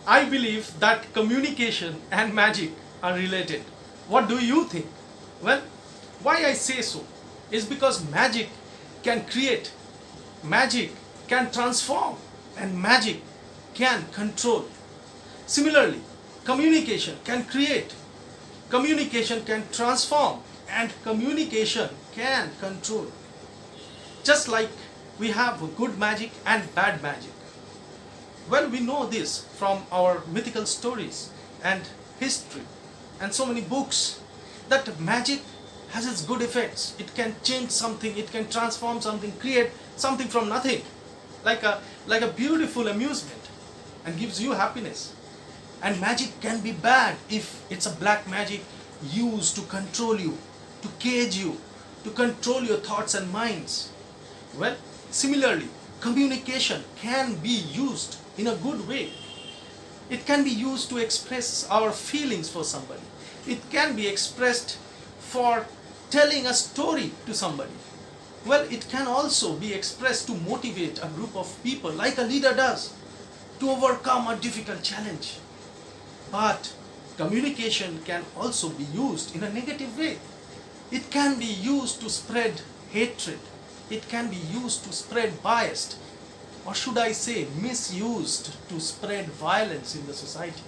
I believe that communication and magic are related. What do you think? Well, why I say so is because magic can create, magic can transform, and magic can control. Similarly, communication can create, communication can transform, and communication can control. Just like we have good magic and bad magic. Well, we know this from our mythical stories and history and so many books that magic has its good effects. It can change something, it can transform something, create something from nothing, like a beautiful amusement, and gives you happiness. And magic can be bad if it's a black magic used to control you, to cage you, to control your thoughts and minds. Well, similarly, communication can be used in a good way. It can be used to express our feelings for somebody. It can be expressed for telling a story to somebody. Well, it can also be expressed to motivate a group of people, like a leader does, to overcome a difficult challenge. But communication can also be used in a negative way. It can be used to spread hatred. It can be used to spread bias, or should I say misused to spread violence in the society.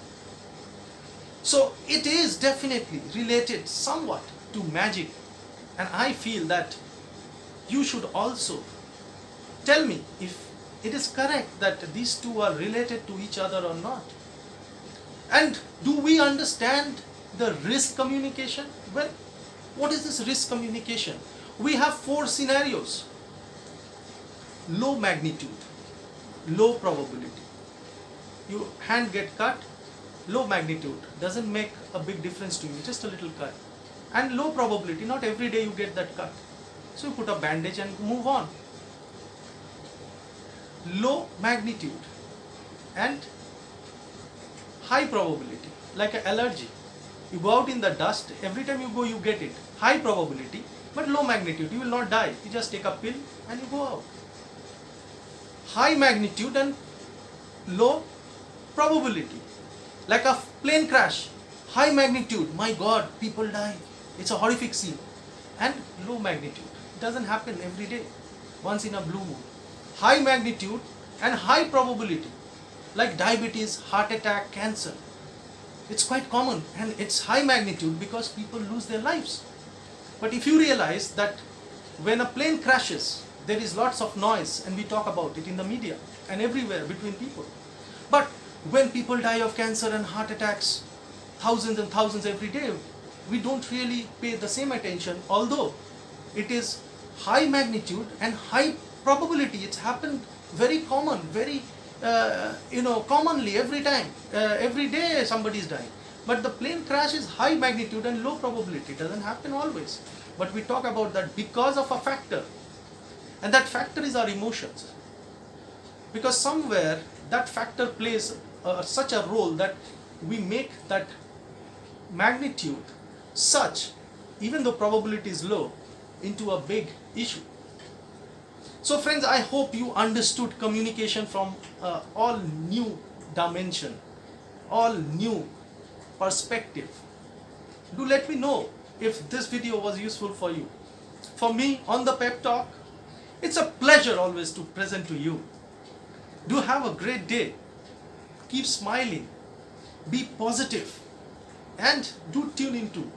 So it is definitely related somewhat to magic, and I feel that you should also tell me if it is correct that these two are related to each other or not. And do we understand the risk communication? Well, what is this risk communication? We have four scenarios: low magnitude, low probability. Your hand get cut, low magnitude, doesn't make a big difference to you, just a little cut. And low probability, not every day you get that cut. So you put a bandage and move on. Low magnitude and high probability, like an allergy. You go out in the dust, every time you go you get it. High probability, but low magnitude, you will not die. You just take a pill and you go out. High magnitude and low probability, like a plane crash. High magnitude, my God, people die, it's a horrific scene. And low magnitude, it doesn't happen every day, once in a blue moon. High magnitude and high probability, like diabetes, heart attack, cancer. It's quite common, and it's high magnitude because people lose their lives. But if you realize that when a plane crashes, there is lots of noise, and we talk about it in the media and everywhere between people. But when people die of cancer and heart attacks, thousands and thousands every day, we don't really pay the same attention, although it is high magnitude and high probability. It's happened very common, very commonly every time, every day somebody is dying. But the plane crash is high magnitude and low probability. It doesn't happen always. But we talk about that because of a factor. And that factor is our emotions. Because somewhere that factor plays such a role that we make that magnitude such, even though probability is low, into a big issue. So friends, I hope you understood communication from all new dimension, all new perspective. Do let me know if this video was useful for you. For me, on the Pep Talk, it's a pleasure always to present to you. Do have a great day. Keep smiling. Be positive. And do tune into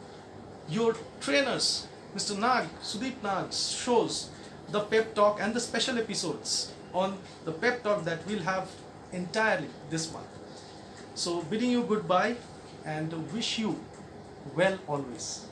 your trainers, Mr. Nag, Sudeep Nag's shows, the Pep Talk and the special episodes on the Pep Talk that we'll have entirely this month. So bidding you goodbye and wish you well always.